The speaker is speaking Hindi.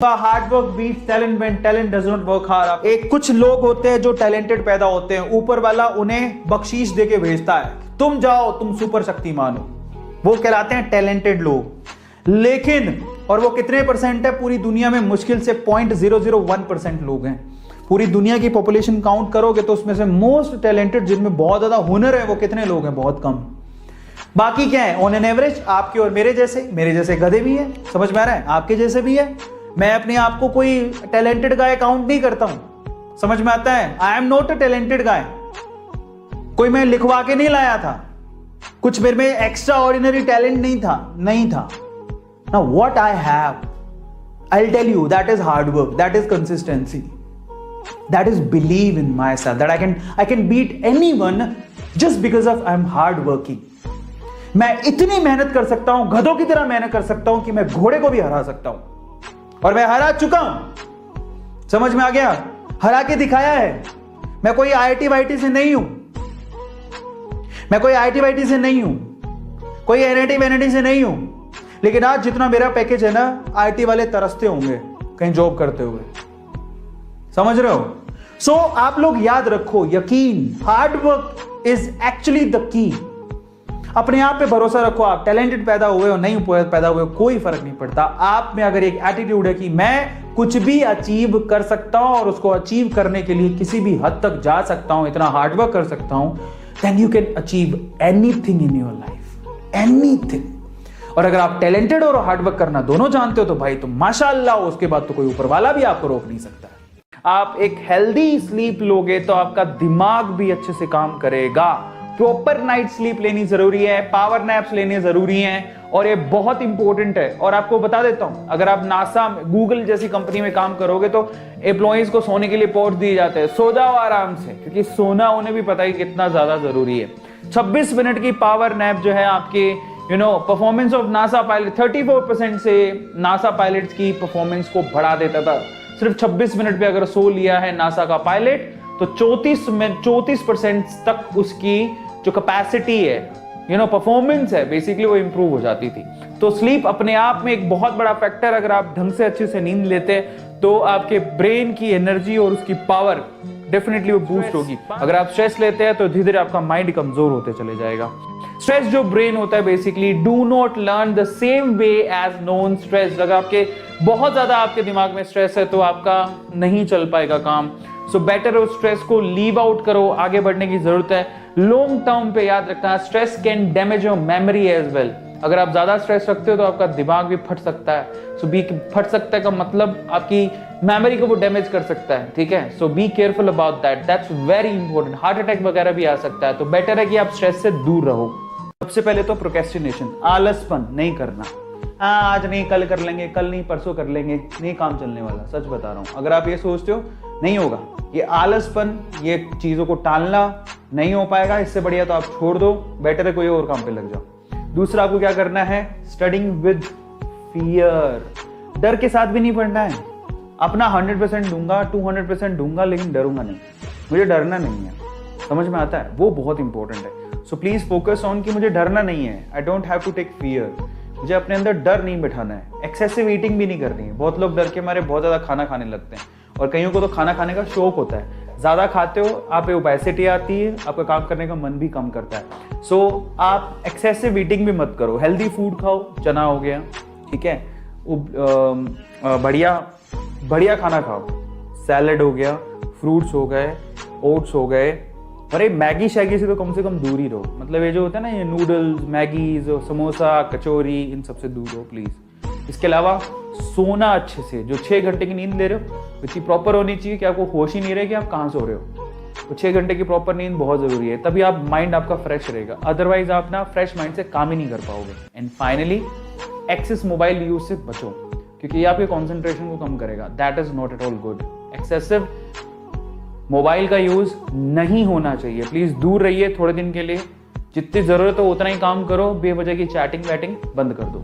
Hard work beats talent when talent does not work hard. एक कुछ लोग होते हैं जो टैलेंटेड पैदा होते हैं, ऊपर वाला उन्हें बख्शीश देके भेजता है, तुम जाओ तुम सुपर शक्तिमान हो, वो कहलाते हैं टैलेंटेड लोग। लेकिन और वो कितने परसेंट है पूरी दुनिया में? मुश्किल से 0.001% लोग हैं। पूरी दुनिया की पॉपुलेशन काउंट करोगे तो उसमें से मोस्ट टैलेंटेड, जिनमें बहुत ज्यादा हुनर है, वो कितने लोग हैं? बहुत कम। बाकी क्या है? ऑन एन एवरेज आपके और मेरे जैसे गधे भी हैं, समझ में आ रहा है? आपके जैसे भी है। मैं अपने आप को कोई टैलेंटेड गाय काउंट नहीं करता हूं, समझ में आता है? I am not a talented guy. कोई मैं लिखवा के नहीं लाया था, कुछ मेरे में एक्स्ट्रा ऑर्डिनरी टैलेंट नहीं था। Now what I have, I will tell you, that is hard work, that is consistency, that is believe in my self, that I can beat anyone just because of I am hard working. मैं इतनी मेहनत कर सकता हूं, गधों की तरह मेहनत कर सकता हूं कि मैं घोड़े को भी हरा सकता हूं, और मैं हरा चुका हूं। समझ में आ गया? हरा के दिखाया है। मैं कोई आईआईटी वाईटी से नहीं हूं, कोई एनआईटी वैनिटी से नहीं हूं। लेकिन आज जितना मेरा पैकेज है ना, आईटी वाले तरसते होंगे कहीं जॉब करते हुए, समझ रहे हो? सो आप लोग याद रखो, यकीन, hard work is actually the key. अपने आप पे भरोसा रखो। आप टैलेंटेड पैदा हुए हो नहीं पैदा हुए हो, कोई फर्क नहीं पड़ता। आप में अगर एक एटीट्यूड है कि मैं कुछ भी अचीव कर सकता हूं और उसको अचीव करने के लिए किसी भी हद तक जा सकता हूं, इतना हार्डवर्क कर सकता हूं, then you can achieve anything in your life, anything. और अगर आप टैलेंटेड और हार्डवर्क करना दोनों जानते हो तो भाई तो माशाअल्लाह, उसके बाद तो कोई ऊपर वाला भी आपको रोक नहीं सकता। आप एक हेल्दी स्लीप लोगे तो आपका दिमाग भी अच्छे से काम करेगा। प्रॉपर नाइट स्लीप लेनी जरूरी है, पावर नैप्स लेने जरूरी हैं, और ये बहुत इंपॉर्टेंट है। और आपको बता देता हूं, अगर आप नासा, गूगल जैसी कंपनी में काम करोगे तो एम्प्लॉइज को सोने के लिए पॉट्स दिए जाते हैं, सो जाओ आराम से, क्योंकि सोना उन्हें भी पता है कितना ज्यादा जरूरी है। 26 मिनट की पावर नैप जो है आपके परफॉर्मेंस ऑफ नासा पायलट 34% से नासा पायलट्स की परफॉर्मेंस को बढ़ा देता था। सिर्फ 26 मिनट पे अगर सो लिया है नासा का पायलट तो 34% तक उसकी जो कैपेसिटी है, परफॉर्मेंस है, बेसिकली वो इंप्रूव हो जाती थी। तो स्लीप अपने आप में एक बहुत बड़ा फैक्टर। अगर आप ढंग से अच्छे से नींद लेते हैं तो आपके ब्रेन की एनर्जी और उसकी पावर डेफिनेटली वो बूस्ट होगी। अगर आप स्ट्रेस लेते हैं तो धीरे धीरे आपका माइंड कमजोर होते चले जाएगा। स्ट्रेस जो ब्रेन होता है, basically do not learn the same way as non stress. अगर आपके बहुत ज्यादा आपके दिमाग में स्ट्रेस है तो आपका नहीं चल पाएगा काम। सो बेटर उस स्ट्रेस को लीव आउट करो, आगे बढ़ने की जरूरत है। लॉन्ग टर्म पे याद रखना, stress can damage your memory as well. अगर आप ज्यादा स्ट्रेस रखते हो तो आपका दिमाग भी फट सकता है। सो बी फट सकता है का मतलब आपकी मेमोरी को वो डैमेज कर सकता है, ठीक है? So be careful about that, that's very important. Heart attack वगैरह भी आ सकता है, तो बेटर है कि आप स्ट्रेस से दूर रहो। सबसे पहले तो प्रोक्रेस्टिनेशन, आलसपन नहीं करना। आज नहीं, कल कर लेंगे, कल नहीं परसों कर लेंगे, नहीं काम चलने वाला। सच बता रहा हूं, अगर आप ये सोचते हो नहीं होगा, ये आलसपन, ये चीजों को टालना नहीं हो पाएगा, इससे बढ़िया तो आप छोड़ दो, बेटर है कोई और काम पे लग जाओ। दूसरा आपको क्या करना है? Studying with fear. डर के साथ भी नहीं पढ़ना है। अपना 100% दूंगा, 200% दूंगा, लेकिन डरूंगा नहीं। मुझे डरना नहीं है, समझ में आता है? वो बहुत इंपॉर्टेंट है। सो प्लीज फोकस ऑन कि मुझे डरना नहीं है। I don't have to take fear. मुझे अपने अंदर डर नहीं बिठाना है। एक्सेसिव ईटिंग भी नहीं करनी है। बहुत लोग डर के मारे बहुत ज्यादा खाना खाने लगते हैं, और कईयों को तो खाना खाने का शौक होता है। ज्यादा खाते हो आप पे ओबेसिटी आती है, आपका काम करने का मन भी कम करता है। सो आप एक्सेसिव ईटिंग भी मत करो। हेल्दी फूड खाओ, चना हो गया, ठीक है, बढ़िया खाना खाओ, सैलड हो गया, फ्रूट्स हो गए, ओट्स हो गए। अरे मैगी शैगी से तो कम दूर ही रहो। मतलब ये जो होता है ना, ये नूडल्स, मैगी, समोसा, कचौरी, इन सबसे दूर रहो प्लीज। इसके अलावा सोना अच्छे से, जो 6 घंटे की नींद ले रहे हो इतनी प्रॉपर होनी चाहिए कि आपको होश ही नहीं रहे कि आप कहाँ सो रहे हो। तो 6 घंटे की प्रॉपर नींद बहुत जरूरी है, तभी आप माइंड आपका फ्रेश रहेगा। अदरवाइज आप ना फ्रेश माइंड से काम ही नहीं कर पाओगे। And finally, excess mobile use से बचो, क्योंकि ये आपके कॉन्सेंट्रेशन को कम करेगा। That is not at all good. Excessive mobile का यूज नहीं होना चाहिए। प्लीज दूर रहिए थोड़े दिन के लिए। जितनी जरूरत हो उतना ही काम करो, बेवजह की चैटिंग वैटिंग बंद कर दो।